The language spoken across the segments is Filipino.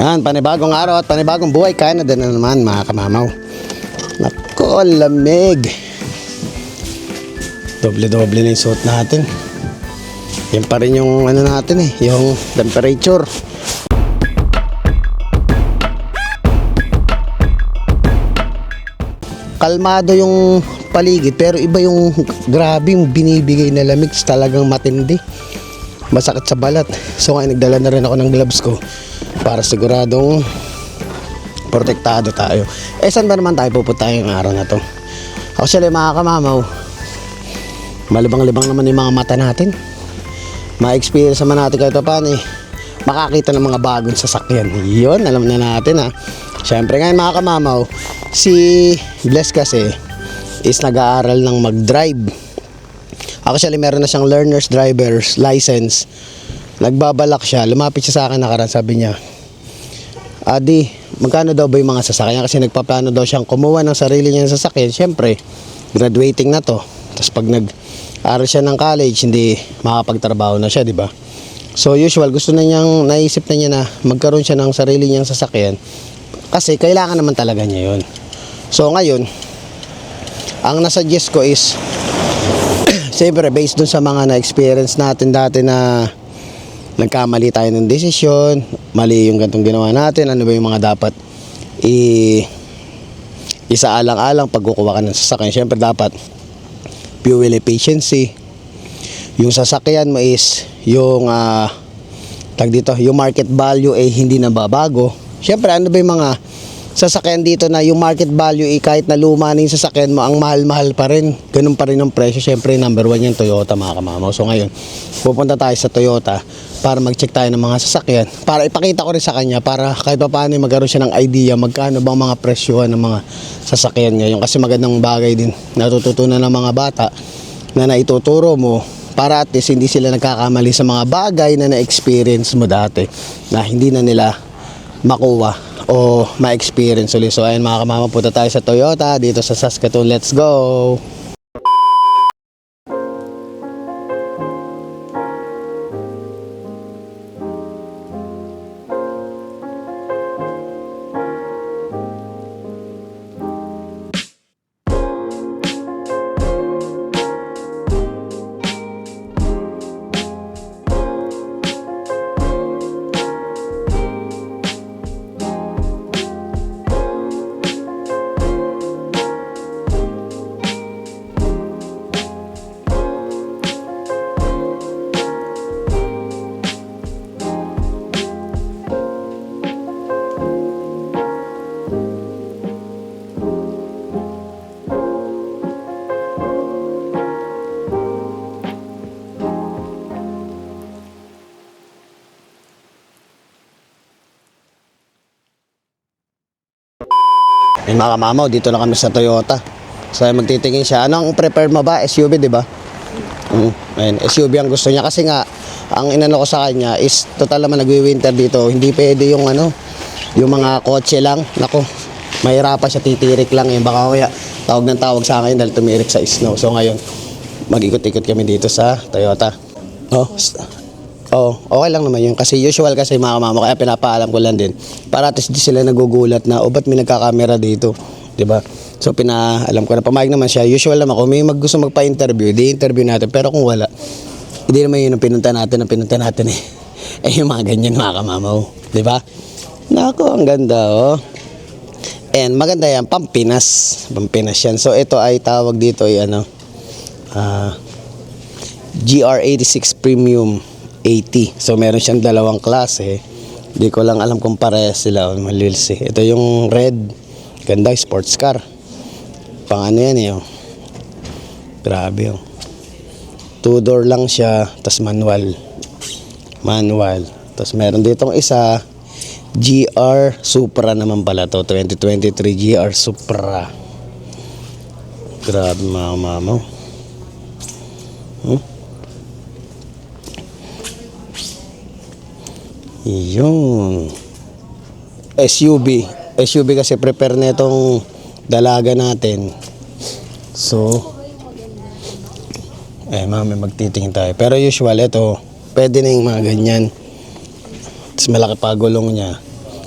Yan, panibagong araw at panibagong buhay. Canada na naman mga kamamaw. Nako, lamig. Doble-doble na yung suot natin. Yan pa rin yung ano natin yung temperature. Kalmado yung paligid pero iba yung grabe yung binibigay na lamig, talagang matindi. Masakit sa balat. So ngayon nagdala na rin ako ng gloves ko para siguradong protektado tayo. Saan ba naman tayo pupunta yung araw na to? Actually mga kamamaw, malibang-libang naman yung mga mata natin. Ma-experience naman natin kahit paano makakita ng mga bagong sasakyan. Yun, alam na natin Siyempre ngayon mga kamamaw, si Bless kasi is nag-aaral ng mag-drive. Actually meron na siyang learner's driver's license. Nagbabalak siya, lumapit siya sa akin nakaraan, sabi niya, Adi, magkano daw ba yung mga sasakyan? Kasi nagpaplano daw siyang kumuha ng sarili niyang sasakyan. Siyempre, graduating na to. Tapos pag nag-aaral siya ng college, hindi makapagtrabaho na siya, di ba? So usual, gusto na niyang, naisip na niya na magkaroon siya ng sarili niyang sasakyan. Kasi kailangan naman talaga niya yun. So ngayon, ang nasuggest ko is, siyempre based dun sa mga na-experience natin dati na nagkamali tayo ng desisyon, mali yung gantong ginawa natin, ano ba yung mga dapat isaalang-alang pag kukuha ka ng sasakyan. Siyempre dapat fuel efficiency, yung sasakyan mo is yung yung market value hindi nababago. Siyempre ano ba yung mga sasakyan dito na yung market value kahit na luma na yung sasakyan mo, ang mahal-mahal pa rin, ganun pa rin ang presyo. Siyempre number 1 yung Toyota mga kamamaw. So ngayon pupunta tayo sa Toyota para mag-check tayo ng mga sasakyan, para ipakita ko rin sa kanya, para kahit pa paano magkaroon siya ng idea magkano bang mga presyohan ng mga sasakyan ngayon. Kasi magandang bagay din natututunan ng mga bata na naituturo mo, para at least hindi sila nagkakamali sa mga bagay na na-experience mo dati na hindi na nila makuha o ma-experience ulit. So ayun mga kamama, punta tayo sa Toyota dito sa Saskatoon. Let's go! Mga kamamaw, dito na kami sa Toyota. So magtitingin siya. Anong prefer mo ba? SUV, di ba? Ayun, SUV ang gusto niya kasi nga ang inano ko sa kanya is total naman nagwi-winter dito. Hindi pwede yung yung mga kotse lang. Nako, mahirapan siya, titirik lang yun. Baka kaya tawag ng tawag sa akin dahil tumirik sa snow. So ngayon, mag-ikot-ikot kami dito sa Toyota. Okay lang naman yun. Kasi usual kasi mga kamama, kaya pinapaalam ko lang din. Para at least di sila nagugulat na, ba't may nagkakamera dito? Diba? So pinaalam ko na, pamayag naman siya. Usual naman, kung may gusto magpa-interview, di-interview natin. Pero kung wala, hindi naman yun ang pinunta natin yung mga ganyan mga kamamaw. Diba? Nako, ang ganda And maganda yan, Pampinas yan. So ito ay tawag dito ay GR86 Premium 80. So meron siyang dalawang klase. Hindi ko lang alam kung parehas sila. Malils Ito yung red. Ganda, sports car. Pang ano yan Grabe 2-door lang siya. Tas manual. Tas meron ditong isa GR Supra naman pala to. 2023 GR Supra. Grabe mga mamaw. Yun. SUV kasi prepare na itong dalaga natin. So mami magtitingin tayo. Pero usual ito, pwede na yung mga ganyan. Tapos malaki pa gulong niya.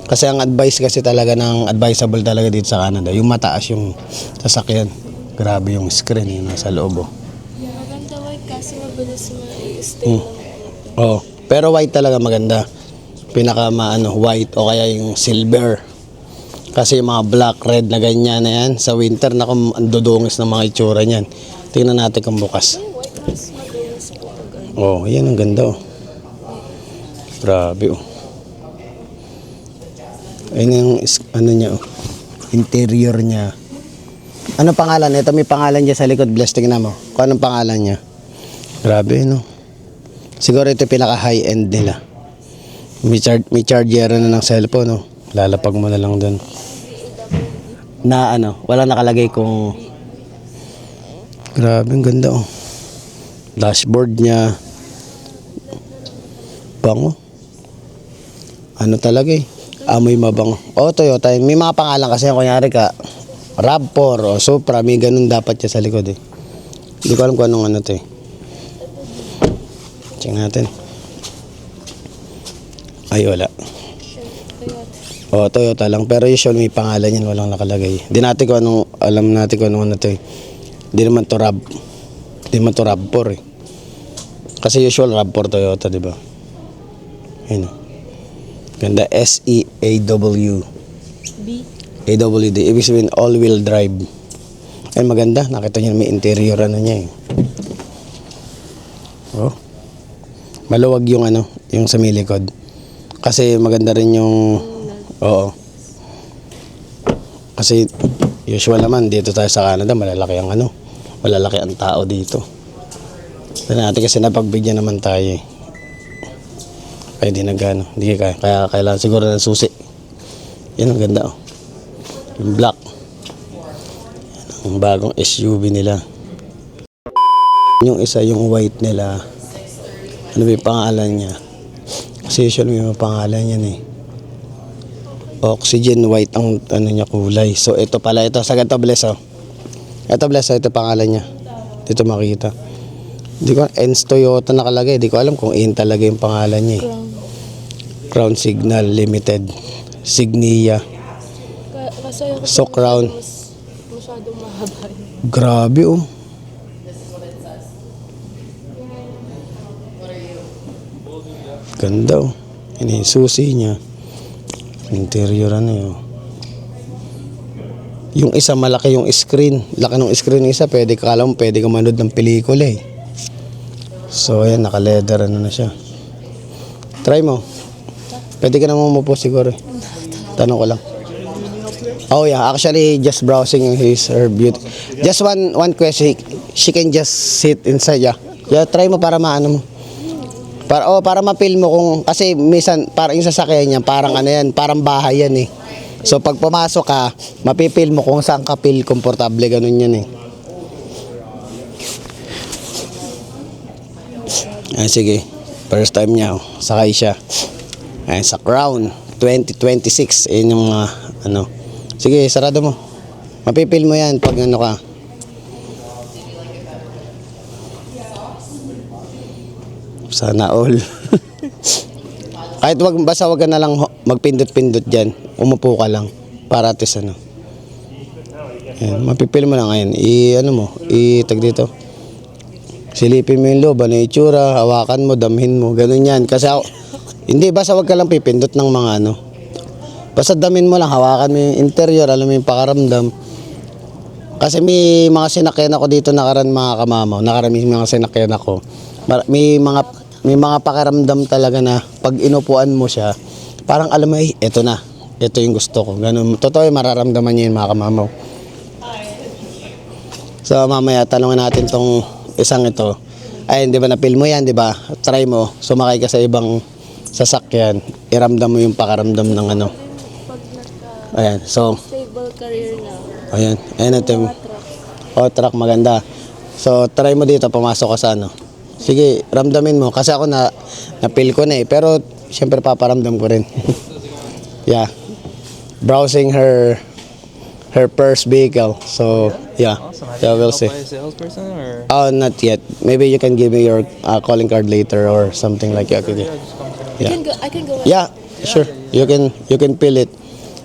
Kasi ang advice kasi talaga ng advisable talaga dito sa Canada, yung mataas yung sasakyan. Grabe yung screen yung nasa loob. Oh. Maganda white kasi mabilis ma-stay lang. Oh, pero white talaga maganda. Pinaka white o kaya yung silver. Kasi yung mga black, red na ganyan na yan, sa winter na kung andudungis ng mga itsura niyan. Tingnan natin kung bukas. Yung white mas mabilis po agad. Oh, yan ang ganda oh. Grabe oh. Ayun yung niya oh. Interior niya. Ano pangalan? Ito may pangalan niya sa likod. Bless, tingnan mo. Kung anong pangalan niya. Grabe no. Siguro ito pinaka high end nila. May charger na ng cellphone no. Lalapag mo na lang doon. Na wala nakalagay kung grabe ang ganda oh. Dashboard niya. Bango. Ano talaga eh. Amoy mabango. Oh, Toyota. May mga pangalan kasi kunyari ka RAV4 o Supra. May ganun dapat siya sa likod eh. Hindi ko alam kung anong to eh. Check natin. Ay, wala. Oh, Toyota lang. Pero usually may pangalan yan. Walang nakalagay. Di natin kung anong, alam natin kung anong to eh. Di naman to RAV. Di naman to RAV4 eh. Kasi usual RAV4 Toyota, di ba? Ayun oh. Ganda. SEAW. B. AWD. Ibig sabihin all-wheel drive. Ay maganda. Nakita niyo may interior niya eh. Oh. Maluwag yung yung sa milikod. Kasi maganda rin yung oo. Kasi usual naman dito tayo sa Canada malalaki ang malalaki ang tao dito. Pero natin kasi napagbigyan naman tayo eh. Kaya di hindi kaya. Kaya kailangan siguro ng susi. Yan ang ganda oh. Yung black. Yan ang bagong SUV nila. Yung isa yung white nila. Ano ba yung pangalan niya? Kasi usually may pangalan yan eh. Oxygen white ang niya kulay. So ito pala ito. Sa ganito Bless oh. Ito Bless oh. Ito pangalan niya. Dito makita. Hindi ko ENS Toyota nakalagay. Hindi ko alam kung in talaga yung pangalan niya eh. Crown Signal Limited. Signia. So Crown. Masyadong mahaba yun. Grabe oh. Ganda oh. Ini susi niya. Interior yun. Yung isa malaki yung screen. Laki ng screen ng isa. Pwede ka manood ng pelikula eh. So ayan, naka-leather na siya. Try mo. Pwede ka naman umupo siguro eh. Tanong ko lang. Oh yeah, actually just browsing her beauty. Just one question. She can just sit inside yeah. Yeah, try mo para maano mo. Para ma-feel mo kung kasi minsan parang yung sasakyan niya parang yan, parang bahay yan eh. So pag pumasok ka, mapipil mo kung saan ka feel komportable ganun yan eh. Ay, sige. First time niya, sakay siya. Ay, sa Crown 2026. Ayun yung mga Sige, sarado mo. Mapipil mo yan pag ka. Sana all. Kahit basta wag ka na lang magpindot-pindot dyan. Umupo ka lang. Para atis Ayan, mapipil mo lang ngayon. Tag dito. Silipin mo yung loob, yung itsura, hawakan mo, damhin mo, ganun yan. Kasi hindi, basta wag ka lang pipindot ng mga Basta damin mo lang, hawakan mo yung interior, alam mo yung pakaramdam. Kasi may mga sinakyan ako dito nakaraan mga kamamaw, nakarami mga sinakyan ako. May mga pakaramdam talaga na pag inupuan mo siya, parang alam mo eto na, ito yung gusto ko. Ganun, totoo yung mararamdaman niya yung mga kamamaw. So mamaya tanongin natin tong isang ito. Ay, di ba na-feel mo yan, di ba? Try mo, sumakay ka sa ibang sasakyan, iramdam mo yung pakaramdam ng Ayan, so Stable career na. Ayan ito. Truck maganda. So try mo dito, pumasok ka sa Sige, ramdamin mo. Kasi ako na-feel ko na eh. Pero syempre paparamdam ko rin. Yeah. Browsing her first vehicle. So yeah. Yeah, we'll see. By a salesperson or? Oh, not yet. Maybe you can give me your calling card later or something like that. I can go. Yeah. sure. You can feel it.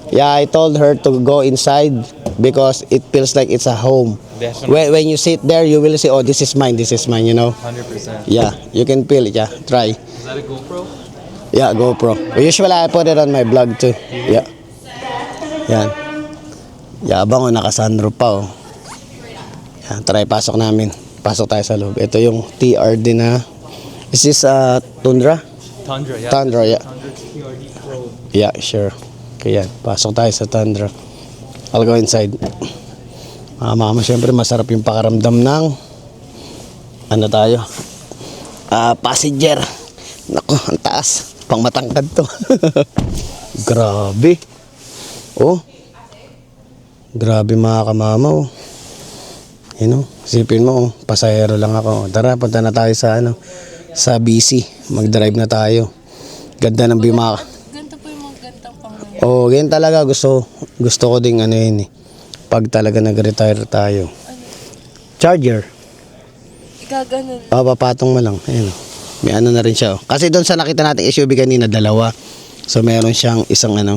Yeah, I told her to go inside because it feels like it's a home. Definitely. When you sit there, you will say, oh, this is mine, you know. 100%. Yeah, you can feel it, yeah. Try. Is that a GoPro? Yeah, GoPro. Usually, I put it on my vlog too. Yeah. Yan. Yabang o, naka-sunroof pa oh. Yan, try pasok namin. Pasok tayo sa loob. Ito yung TRD na, is this Tundra? Tundra, yeah. Tundra, yeah. Tundra TRD Pro. Yeah, sure. Okay, yan. Pasok tayo sa Tundra. I'll go inside. Mama, syempre masarap yung pakaramdam ng ano tayo? Passenger. Naku, ang taas. Pang matangkad to. Grabe. Oh. Grabe mga kamama oh. You know, isipin mo oh, pasahero lang ako. Tara, punta na tayo sa ano, sa BC. Mag-drive na tayo. Ganda ng bimaka. Ganito po yung mga gantang pangalan. Oh, ganyan talaga gusto ko ding ano yun eh. Pag talaga nag-retire tayo. Charger. Gaganon. Papatong mo lang. Ayun. Oh. May ano na rin siya. Oh. Kasi doon sa nakita nating SUV kanina, dalawa. So meron siyang isang ano,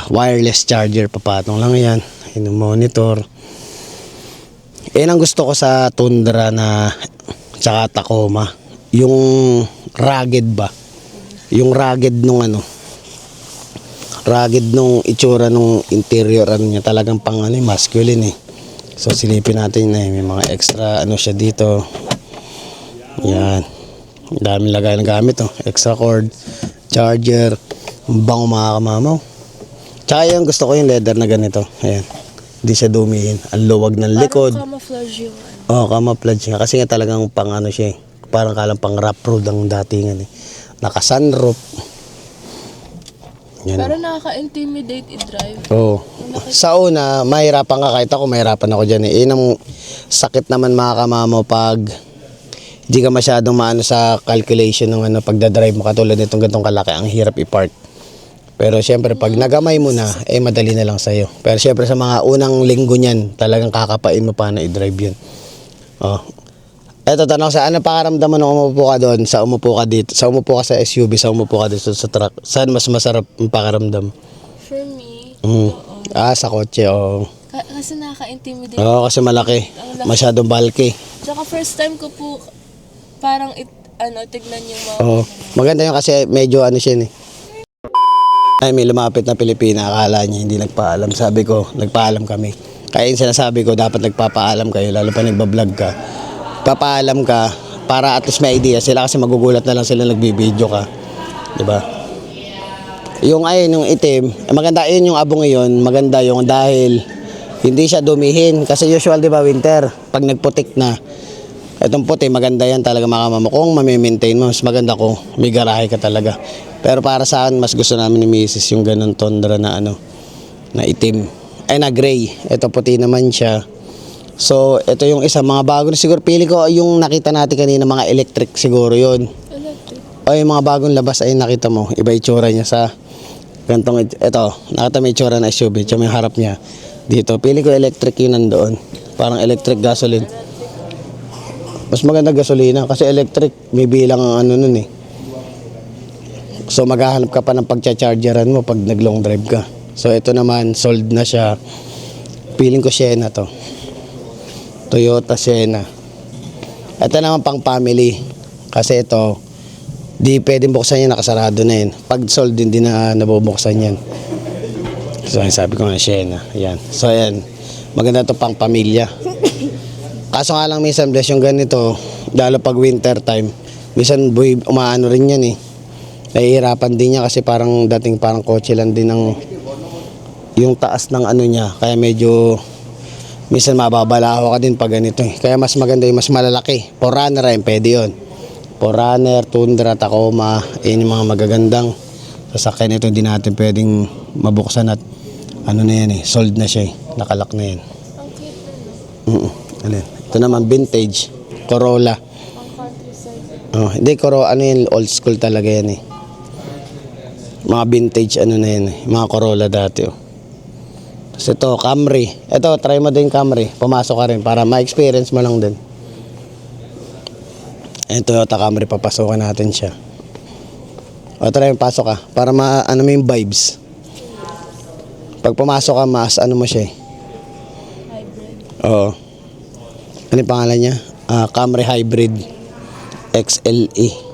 wireless charger. Papatong lang yan. Ayun, monitor. Yan ang gusto ko sa Tundra na tsaka Tacoma. Yung rugged ba? Yung rugged nung ano, rugged nung itsura nung interior ano niya, talagang pang ano, masculine eh. So silipin natin na may mga extra ano siya dito. Yan. Daming lagay ng gamit oh. Extra cord, charger, bango mga kamamaw. Tsaka yung gusto ko yung leather na ganito. Ayan. Hindi siya dumihin. Ang luwag ng likod. Parang camouflage yung ano. Oh, camouflage nga. Kasi nga talagang pang ano siya eh. Parang kalang pang rough road ang datingan eh. Naka-sunroof. Yan. Pero nakaka-intimidate i-drive. Oo. Sa una, mahirapan ka. Kahit ako, mahirapan ako dyan eh. Yun ang sakit naman mga kamamo pag hindi ka masyadong maano sa calculation ng ano, pagdadrive mo. Katulad nitong gantong kalaki, ang hirap i-park. Pero syempre, pag nagamay mo na, eh madali na lang sa'yo. Pero syempre sa mga unang linggo niyan, talagang kakapain mo paano i-drive yun. Oh. Eto, tanong sa ano pakaramdam mo nung umupo ka doon, sa umupo ka dito, sa umupo ka sa SUV, sa umupo ka dito sa truck, saan mas masarap ang pakaramdam? For me, Sa kotse, oo. kasi nakaka-intimidate. Oo, kasi malaki. Masyadong bulky. Tsaka first time ko po, parang tignan yung mga... Oo. Maganda yun kasi medyo ano siya eh. Ay, may lumapit na Pilipina, akala niya hindi nagpaalam. Sabi ko, nagpaalam kami. Kaya yung sinasabi ko, dapat nagpapaalam kayo, lalo pa nagbablog ka. Papaalam ka, para at least may idea sila kasi magugulat na lang sila nagbibideo ka. Diba? Yung ayun, yung itim, maganda yun yung abo ngayon, maganda yung dahil hindi siya dumihin. Kasi usual, diba, winter, pag nagputik na, itong puti, maganda yan talaga makamamo. Kung mamimaintain mo, mas maganda kung may garahe ka talaga. Pero para sa akin, mas gusto namin ni Mrs. yung ganun Tundra na ano, na itim. Ay, na gray. Ito puti naman siya. So, ito yung isa, mga bago na siguro. Pili ko yung nakita natin kanina, mga electric siguro yun. Electric. O yung mga bagong labas ay nakita mo. Iba itsura niya sa gantong, ito, nakita mo itsura na SUV. Tsaka may harap niya. Dito, pili ko electric yun nandoon. Parang electric gasoline. Mas maganda gasolina kasi electric may bilang ang ano nun eh. So maghahanap ka pa ng pagcha-chargeran mo pag nag-long drive ka. So ito naman sold na siya. Feeling ko Sienna to. Toyota Sienna. Ito naman pang family. Kasi ito di pwedeng buksan yan, nakasarado na yan. Pag sold din na nabubuksan yan. So sabi ko nga Sienna. Ayan. So ayan. Maganda to pang pamilya. Kaso nga lang minsan bless yung ganito, lalo pag winter time, minsan umaano rin yan eh. Nahihirapan din niya kasi parang dating parang kotse lang din ng yung taas ng ano niya. Kaya medyo minsan mababalaho ka din pag ganito eh. Kaya mas maganda yung mas malalaki. Forerunner rin, pwede yun. Forerunner, Tundra, Tacoma, yun yung mga magagandang sasakyan ito. Hindi natin pwedeng mabuksan at ano na yan eh, sold na siya eh. Nakalak na yan. Ang cute na, no? Alin? Ito naman vintage, Corolla. Ang countryside. Oh, hindi Corolla, ano yan, old school talaga yan eh. Mga vintage ano na yan eh, mga Corolla dati oh. Tapos ito, Camry. Ito, try mo din Camry. Pumasok ka rin para ma-experience mo lang din. Ayan, Toyota Camry, papasokan natin siya. O try mo, pasok ka. Para ano mo yung vibes. Pag pumasok ka, mas ano mo siya eh. Hybrid. Oo. Ano yung pangalan niya? Camry Hybrid XLE.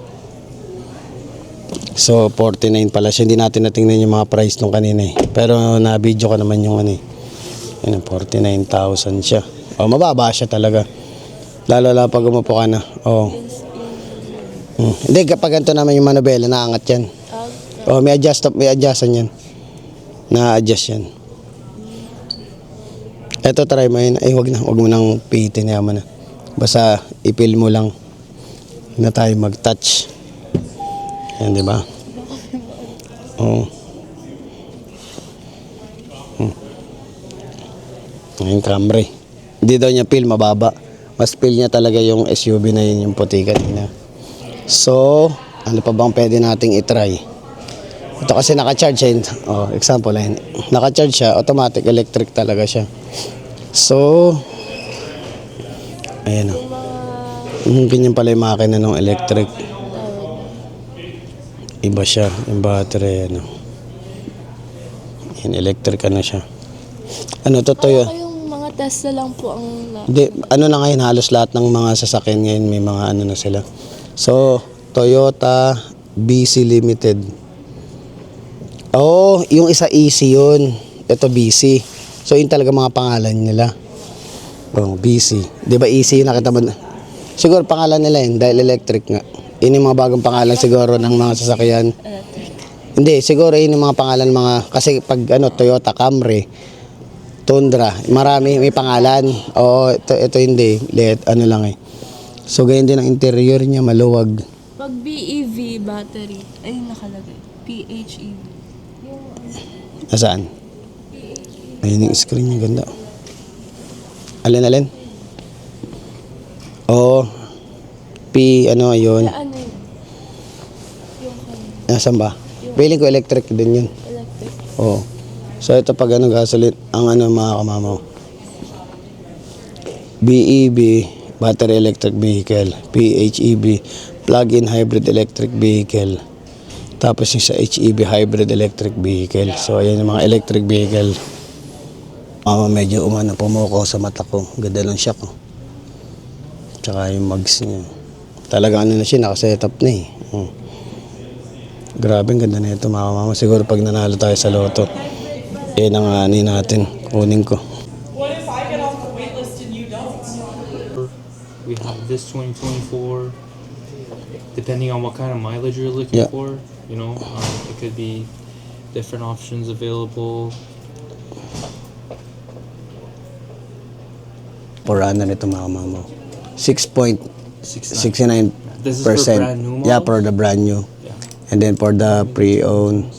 So, 49 pala siya. Hindi natin natingnan yung mga price nung kanina eh. Pero na-video ka naman yung ano eh. Ayun, 49,000 siya. O, mababa siya talaga. Lalo pag umupo ka na. Oo. Hindi, kapag ganito naman yung manubela, naangat yan. O, may adjustan yan. Na-adjust yan. Eto, try mo yun. Ay, wag mo nang pihitin, yaman na. Basta ipil mo lang na tayo mag-touch. Yan, di ba? Oo. Yung Camry. Hindi daw niya feel mababa. Mas feel niya talaga yung SUV na yun, yung puti kanina. So, ano pa bang pwede nating itry? Ito kasi naka-charge siya. Oh, example lang. Naka-charge siya, automatic electric talaga siya. So, ayan o. Ganyan pala yung makina ng electric. Iba siya, yung battery, ano. Yan, electric ano siya. Ano, totoo yun? Yung mga Tesla lang po ang... Hindi, ano na ngayon, halos lahat ng mga sasakyan ngayon may mga ano na sila. So, Toyota BC Limited. Oh, yung isa EC yun. Ito BC. So, yun talaga mga pangalan nila. Oh, BC. Di ba EC, nakita mo na? Siguro pangalan nila yun, dahil electric nga. Yun yung mga bagong pangalan siguro ng mga sasakyan. Hindi, siguro yun yung mga pangalan kasi pag Toyota Camry, Tundra, marami, may pangalan. Oo, ito hindi, ano lang eh. So, ganyan din ang interior niya, maluwag. Pag BEV battery, ay nakalagay. PHEV. Nasaan? Ayun yung screen niya, ganda. Alin? Oo. Ayun. Ano yun? Nasaan ba? Feeling ko electric din yun. Electric. Oo. So, ito pag gasoline, ang mga kamamaw. BEV, Battery Electric Vehicle. PHEV, Plug-in Hybrid Electric Vehicle. Tapos yung sa HEV, Hybrid Electric Vehicle. So, ayan yung mga electric vehicle. Medyo pumuko sa mata ko. Ganda lang siya ko. Tsaka yung mags niya. Talaga na siya, nakasetup na eh. Grabe, ang ganda na ito mga mama. Siguro pag nanalo tayo sa loto, yan ang natin. Kunin ko. What if I get off the wait list and you don't? We have this 2024. Depending on what kind of mileage you're looking Yeah. for, it could be different options available. For nito mga mama. 6.69%. This is for brand new Yeah, models? for the brand new. Yeah. And then for the pre-owned,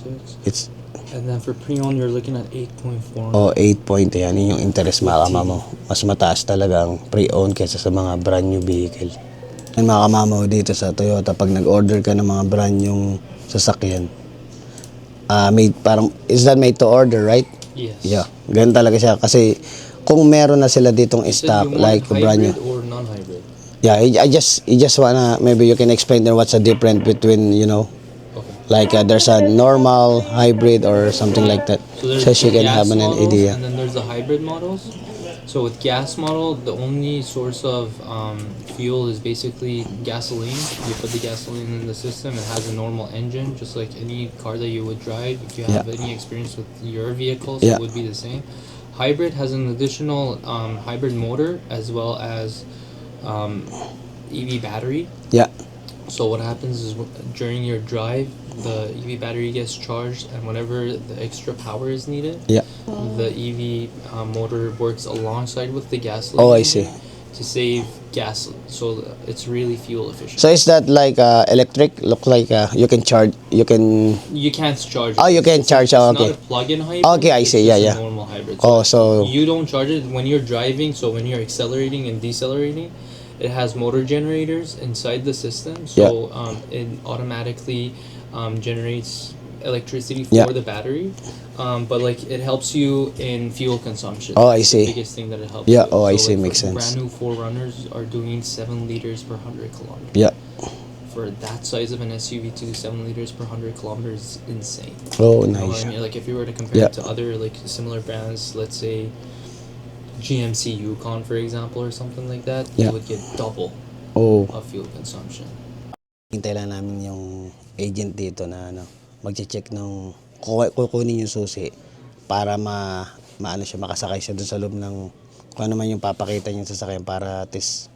it's And then for pre-owned, you're looking at 8.4. 8 point yan. Yun yung interest mga kamamaw. Mas mataas talaga ang pre-owned kaysa sa mga brand new vehicle. Yan mga kamamaw dito sa Toyota, pag nag-order ka ng mga brand new sasakyan, is that made to order, right? Yes. Yeah. Ganun talaga siya. Kasi kung meron na sila ditong So stock, you want like brand new. hybrid or non-hybrid? Yeah, I just wanna, maybe you can explain there what's the difference between, Okay. like there's a normal, hybrid, or something like that. So she can gas have an models, idea. And then there's the hybrid models. So with gas model, the only source of fuel is basically gasoline. You put the gasoline in the system. It has a normal engine, just like any car that you would drive. If you have any experience with your vehicles, Yeah. it would be the same. Hybrid has an additional hybrid motor as well as EV battery. Yeah. So what happens is during your drive, the EV battery gets charged, and whenever the extra power is needed, Yeah. the EV motor works alongside with the gasoline. Oh, I see. To save gas, so it's really fuel efficient. So is that like electric? Look like you can charge. You can. You can't charge. Oh, you can charge. Oh, It's okay. not a plug-in hybrid. Okay, I it's see. Yeah, just a yeah. normal hybrid. Oh, so You don't charge it when you're driving. So when you're accelerating and decelerating, it has motor generators inside the system. So it automatically generates electricity for Yeah. the battery. But like it helps you in fuel consumption. Oh, I It's see. the biggest thing that it helps. Yeah, you. oh, I So, see, like, makes sense. Brand new 4Runners are doing 7 liters per 100 kilometers. yeah. For for that size of an SUV to do 7 liters per 100 kilometers is insane. Oh, You know what nice. I mean? Like if you were to compare Yeah. it to other like similar brands, let's say GMC Yukon, for example, or something like that, Yeah. you would get double Oh. of fuel consumption. Hintay lang namin yung agent dito na magche-check ng kukunin yung susi para maano siya, makasakay siya doon sa loob ng kung ano man yung papakita niya sa sasakyan para at least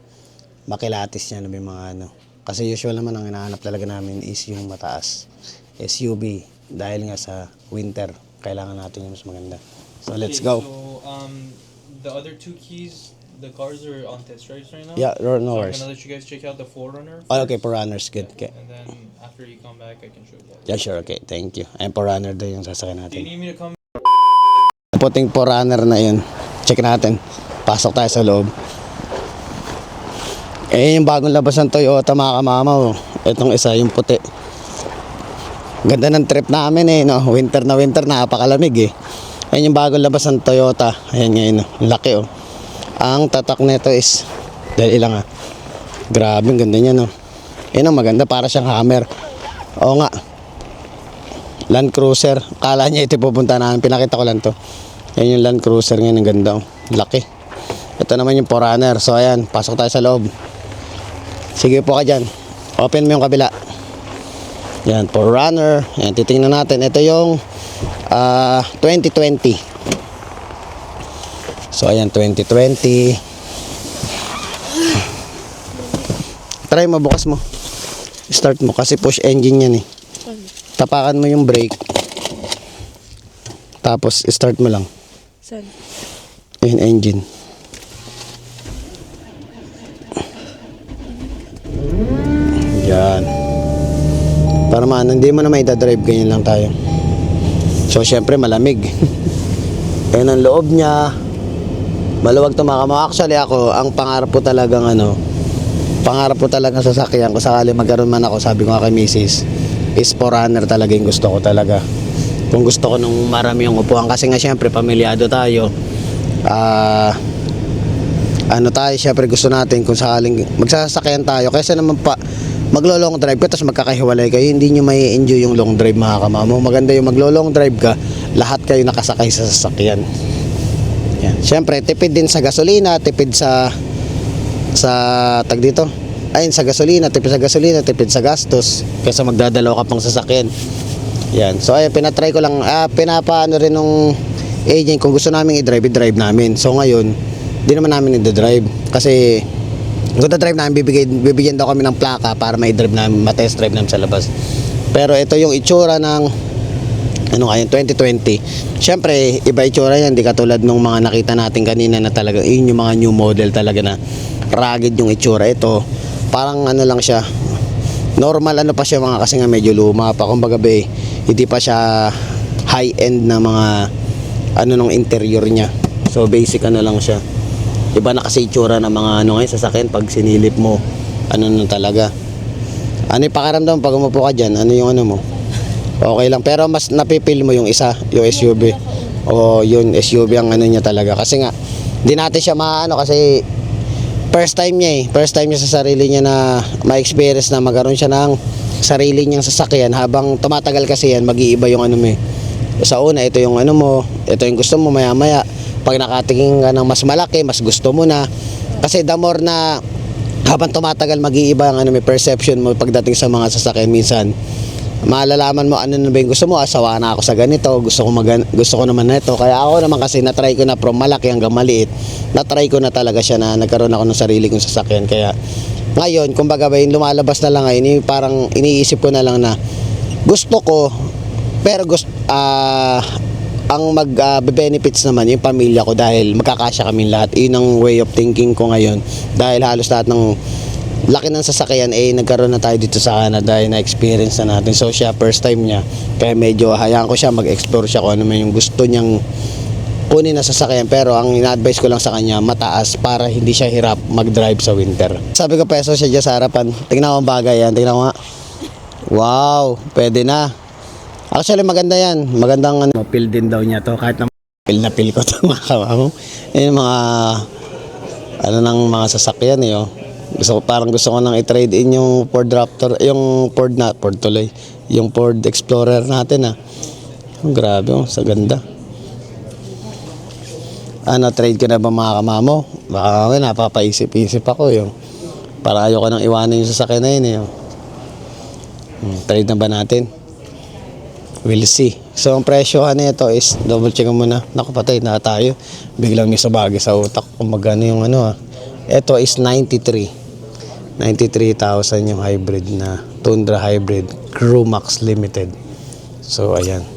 makilatis niya na may mga Kasi usual naman ang hinahanap talaga namin is yung mataas. SUV dahil nga sa winter kailangan natin yung mas maganda. So let's go. So the other two keys, the cars are on test drives right now. Yeah, no So I'm worries. gonna let you guys check out the 4Runner. Oh, okay, first, for runners, good. Okay. and then after you come back, I can show you guys. Yeah, sure, okay. Thank you. Ayun, for runner daw yung sasakyan Do you natin. need me to come? Puting for runner na yun. Check natin. Pasok tayo sa loob. Yung bagong labas ng Toyota mga kamamaw. Itong isa, yung puti. Ganda ng trip namin no? Winter na winter, napakalamig Ayun yung bagong labas ng Toyota. Ayan ngayon, laki Ang tatak nito is, dahil ilang grabe, ang ganda niya Yan ang maganda, para siyang Hammer. Oo nga. Land Cruiser. Kala niya ito pupunta namin. Pinakita ko lang to. Yan yung Land Cruiser ngayon, ang ganda laki. Ito naman yung 4Runner. So ayan, pasok tayo sa loob. Sige po ka dyan. Open mo yung kabila. Yan, 4Runner. Yan, titingnan natin. Ito yung 2020. So ayan, 2020. Try mo, bukas mo. Start mo kasi push engine yan Tapakan mo yung brake. Tapos start mo lang. Saan? Ayun, engine. Yan. Para hindi mo na may drive, ganyan lang tayo. So syempre malamig. Ayun ang loob niya. Maluwag to mga kama. Actually ako, ang pangarap ko talagang pangarap ko talagang sasakyan ko sakali magkaroon man ako, sabi ko nga kay Mrs. is 4Runner talaga yung gusto ko talaga. Kung gusto ko nung marami yung upuan kasi nga syempre pamilyado tayo. Tayo syempre gusto natin kung sakaling magsasakyan tayo kaysa naman maglo-long drive ka tapos magkakahiwalay kayo, hindi nyo may enjoy yung long drive mga kamamo. Maganda yung maglo-long drive ka, lahat kayo nakasakay sa sasakyan. Yan. Syempre tipid din sa gasolina, tipid sa tag dito. Ayun, sa gasolina, tipid sa gastos kaysa magdadalaw ka pang sasakyan. Yan. So ayun, pinatry ko lang, pinapaano rin nung agent kung gusto namin i-drive namin. So ngayon, di naman namin i-drive kasi kung drive namin, bibigyan daw kami ng plaka para ma-drive namin, ma-test drive namin sa labas. Pero ito yung itsura ng 2020. Syempre, iba itsura yan, di katulad nung mga nakita natin kanina na talaga, yun yung mga new model talaga na rugged yung itsura. Ito, parang lang siya, normal pa siya mga kasi nga medyo luma pa. Kumbaga hindi pa siya high-end na mga nung interior niya. So basic lang siya. Iba na kasi itsura ng mga ngayon sasakyan pag sinilip mo, talaga. Ano yung pakiramdam pag umupo ka dyan? Ano yung mo? Okay lang, pero mas napipil mo yung isa, yung SUV. O yun, SUV ang niya talaga. Kasi nga, di natin siya kasi first time niya sa sarili niya na ma-experience na magkaroon siya ng sarili niyang sasakyan. Habang tumatagal kasi yan, mag-iiba yung Sa una, ito yung ito yung gusto mo maya-maya. Pag nakatingin ka ng mas malaki, mas gusto mo na. Kasi the more na habang tumatagal, mag-iiba ang may perception mo pagdating sa mga sasakyan. Minsan, malalaman mo ano na ba yung gusto mo. Asawa na ako sa ganito, gusto ko naman na ito. Kaya ako naman kasi na-try ko na from malaki hanggang maliit. Na-try ko na talaga siya na nagkaroon ako ng sarili kong sasakyan. Kaya ngayon, kumbaga yung lumalabas na lang ngayon, parang iniisip ko na lang na gusto ko, pero ang mag-benefits naman yung pamilya ko dahil magkakasya kami lahat. Yun ang way of thinking ko ngayon dahil halos lahat ng laki ng sasakyan nagkaroon na tayo dito sa Canada, na-experience na natin. So siya first time niya, kaya medyo hayaan ko siya mag-explore siya kung ano man yung gusto niyang kunin na sasakyan. Pero ang ina-advise ko lang sa kanya, mataas para hindi siya hirap mag-drive sa winter. Sabi ko peso siya dyan sa harapan, tingnan ko ang bagay yan, tingnan ko nga. Wow, pwede na. Actually maganda yan, magandang feel din daw niya to, kahit na feel ko to mga kamamo. Yung mga ng mga sasakyan Gusto ko nang i-trade in yung Ford Raptor, yung Ford tuloy, yung Ford Explorer natin grabe sa ganda. Trade ko na ba mga kamamo? Baka napapaisip-isip ako yung para ayoko nang iwanan yung sasakyan na yun trade na ba natin? We'll see. So ang presyo nito is double check muna. Naku patay na tayo. Biglang may sabagi sa utak kung magkano yung Ito is 93,000 yung hybrid na Tundra Hybrid Crew Max Limited. So ayan.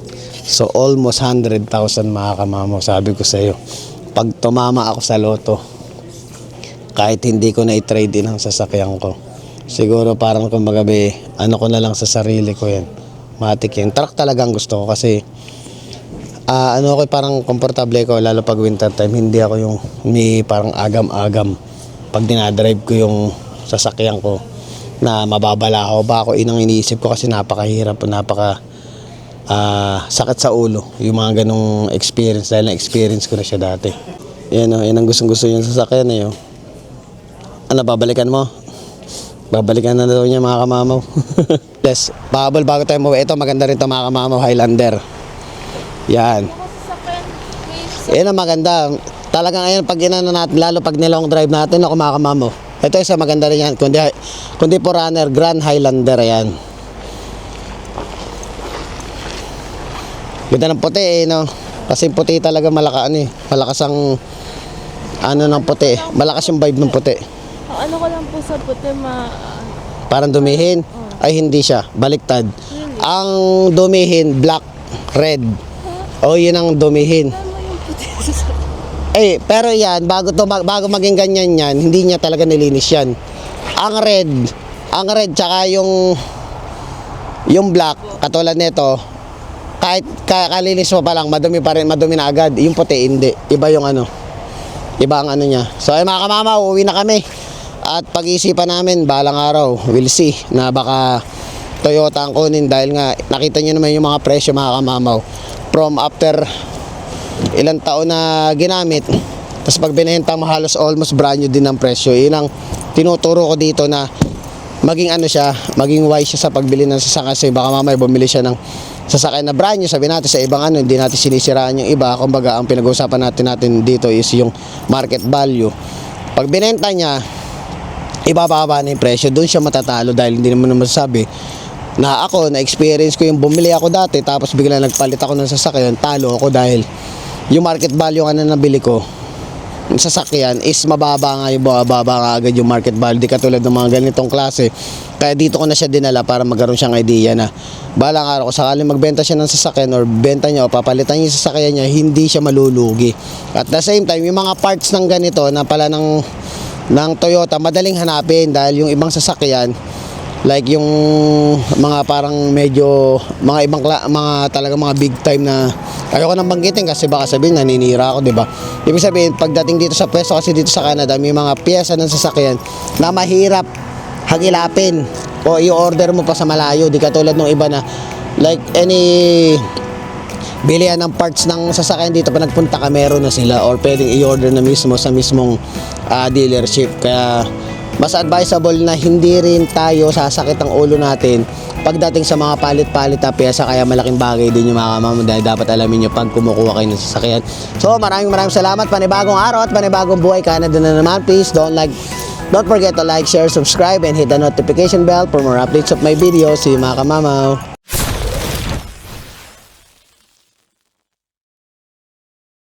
So almost 100,000 mga kamamo. Sabi ko sa iyo, pag tumama ako sa loto, kahit hindi ko na i-trade in ang sasakyan ko, siguro parang kumbaga ko na lang sa sarili ko yan. Matik yan. Truck talagang gusto ko kasi parang komportable ko lalo pag winter time. Hindi ako yung may parang agam-agam pag dinadrive ko yung sasakyan ko na mababala ako inang iniisip ko kasi napakahirap, sakit sa ulo yung mga ganong experience dahil na-experience ko na siya dati. Yan ang gustong-gusto yung sasakyan babalikan mo? Babalikan na daw niya mga kamamaw. Yes, pahabol bago tayo umuwi. Ito maganda rin ito mga kamamaw, Highlander. Yan. Yan ang maganda. Talagang ayan pag inano natin, lalo pag nilong drive natin ako mga kamamaw. Ito isa maganda rin yan. Kundi po runner, Grand Highlander yan. Ganda ng puti Kasi puti talaga malakas ang ng puti. Malakas yung vibe ng puti. Ano ko lang po sa puti Parang dumihin? Ay hindi siya, baliktad. Ang dumihin, black, red. Yun ang dumihin. Pero yan, bago maging ganyan yan, hindi niya talaga nilinis yan. Ang red tsaka yung black, katulad nito, kahit kalinis mo pa lang, madumi na agad. Yung puti, hindi. Iba yung iba ang niya. So ay mga kamama, uuwi na kami. At pag-iisipan namin, balang araw, we'll see na baka Toyota ang kunin dahil nga nakita nyo naman yung mga presyo mga kamamaw. From after ilang taon na ginamit, tapos pag binenta mo halos almost brand new din ang presyo. Yun ang tinuturo ko dito na maging maging wise siya sa pagbili ng sasakyan kasi baka mamaya bumili siya ng sasakyan na brand new, sabi natin sa ibang hindi natin sinisiraan yung iba. Kumbaga ang pinag-uusapan natin dito is yung market value. Pag binenta niya, ibababa na yung presyo, doon siya matatalo dahil hindi naman masasabi na ako, na-experience ko yung bumili ako dati tapos bigla nagpalit ako ng sasakyan, talo ako dahil yung market value na nabili ko yung sasakyan is mababa nga agad yung market value, di katulad ng mga ganitong klase. Kaya dito ko na siya dinala para magkaroon siyang idea na balang araw kung sakaling magbenta siya ng sasakyan or benta niya o papalitan niya yung sasakyan niya, hindi siya malulugi. At the same time, yung mga parts ng ganito na pala ng Toyota, madaling hanapin dahil yung ibang sasakyan like yung mga parang medyo mga ibang mga talaga mga big time na ayoko nang banggitin kasi baka sabihin naninira ako, 'di ba? Ibig sabihin pagdating dito sa pwesto kasi dito sa Canada may mga piyesa ng sasakyan na mahirap hagilapin o i-order mo pa sa malayo, di katulad ng iba na like any bilihan ng parts ng sasakyan dito pa nagpunta ka meron na sila or pwedeng i-order na mismo sa mismong dealership. Kaya mas advisable na hindi rin tayo sasakit ang ulo natin pagdating sa mga palit-palit na pyesa. Kaya malaking bagay din yung mga kamamo dahil dapat alamin nyo pag kumukuha kayo ng sasakyan. So maraming salamat. Panibagong araw at panibagong buhay Canada na naman. Please don't forget to like, share, subscribe and hit the notification bell for more updates of my videos. See you mga kamamaw.